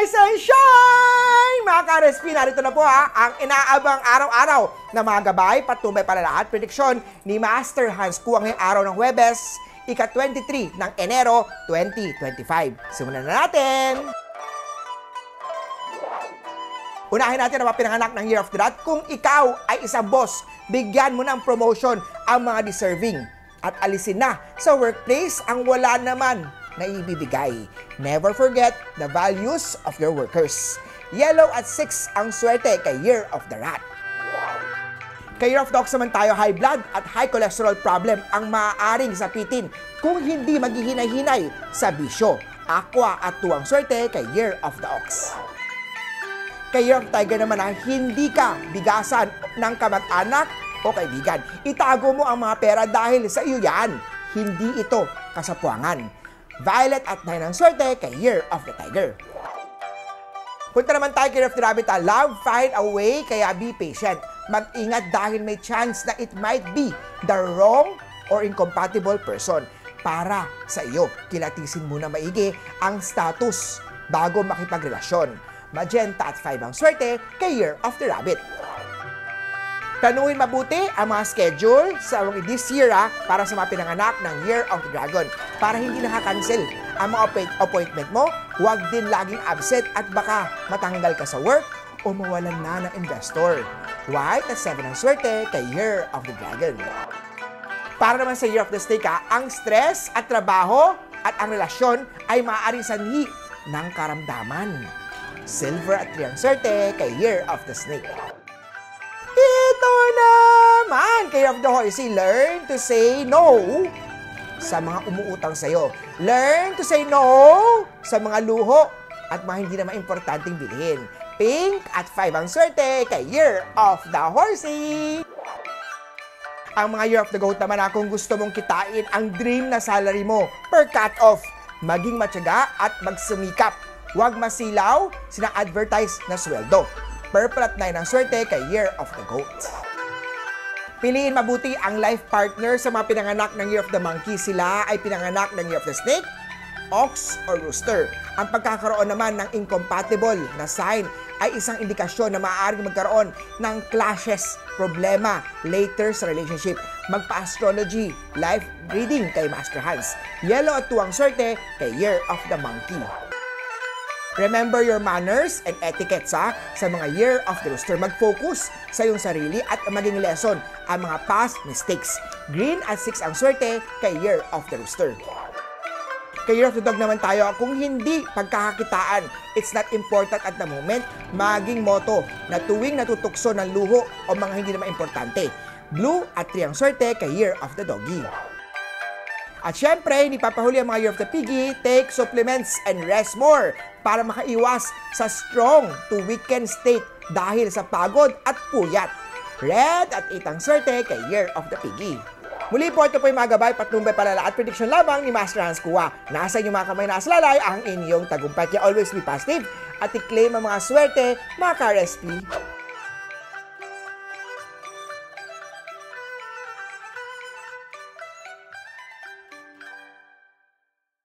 Rise and shine! Mga ka-RSP, narito na po ang inaabang araw-araw na mga gabay, patnubay para lahat, prediksyon ni Master Hans Kua ngayong araw ng Huwebes, ika-23 ng Enero 2025. Simulan na natin! Unahin natin ang mga pinanganak ng Year of the Rat. Kung ikaw ay isang boss, bigyan mo ng promotion ang mga deserving at alisin na sa workplace ang wala naman na ibibigay. Never forget the values of your workers. Yellow at 6 ang swerte kay Year of the Rat. Kay Year of the Ox naman tayo, high blood at high cholesterol problem ang maaaring sapitin kung hindi maghihinay-hinay sa bisyo. Aqua at 2 ang swerte kay Year of the Ox. Kay Year of Tiger naman na hindi ka bigasan ng kamag-anak o kaibigan. Itago mo ang mga pera dahil sa iyo yan. Hindi ito kasapuangan. Violet at 9 ang swerte kay Year of the Tiger. Punta naman tayo kay Year of the Rabbit. Love, find a way, kaya be patient. Mag-ingat dahil may chance na it might be the wrong or incompatible person. Para sa iyo, kilatisin muna maigi ang status bago makipagrelasyon. Magenta at 5 ang swerte kay Year of the Rabbit. Tanuhin mabuti ang mga schedule sa this year para sa mga pinanganak ng Year of the Dragon. Para hindi nakakancel ang mga appointment mo, huwag din laging absent at baka matanggal ka sa work o mawalan na ng investor. White at 7 ang swerte kay Year of the Dragon. Para naman sa Year of the Snake, ang stress at trabaho at ang relasyon ay maaaring sanhi ng karamdaman. Silver at 3 ang swerte kay Year of the Snake. Ito naman kay Year of the Horsey, learn to say no sa mga umuutang sa'yo. Learn to say no sa mga luho at mga hindi naman importanteng bilhin. Pink at 5 ang swerte kay Year of the Horsey. Ang mga Year of the Goat naman, kung gusto mong kitain ang dream na salary mo per cut-off, maging matyaga at magsumikap. Huwag masilaw sina-advertise na sweldo. Purple at 9 ang swerte kay Year of the Goat. Piliin mabuti ang life partner sa mga pinanganak ng Year of the Monkey. Sila ay pinanganak ng Year of the Snake, Ox, or Rooster. Ang pagkakaroon naman ng incompatible na sign ay isang indikasyon na maaaring magkaroon ng clashes, problema later sa relationship. Magpa-astrology, life reading kay Master Hans. Yellow at 2 ang swerte kay Year of the Monkey. Remember your manners and etiquette sa mga Year of the Rooster. Mag-focus sa iyong sarili at maging lesson ang mga past mistakes. Green at 6 ang swerte kay Year of the Rooster. Kay Year of the Dog naman tayo, kung hindi pagkakakitaan, it's not important at the moment, maging motto na tuwing natutukso ng luho o mga hindi naman importante. Blue at 3 ang swerte kay Year of the Doggy. At syempre, hindi papahuli ang mga Year of the Piggy, take supplements and rest more para makaiwas sa strong to weakened state dahil sa pagod at puyat. Red at 8 ang swerte kay Year of the Piggy. Muli po, ito po yung mga gabay, patnubay, palala at prediction lamang ni Master Hans Kua. Nasa inyong mga kamay na asalalay ang inyong tagumpay. Kaya always be positive at i-claim ang mga swerte, mga ka-RSP.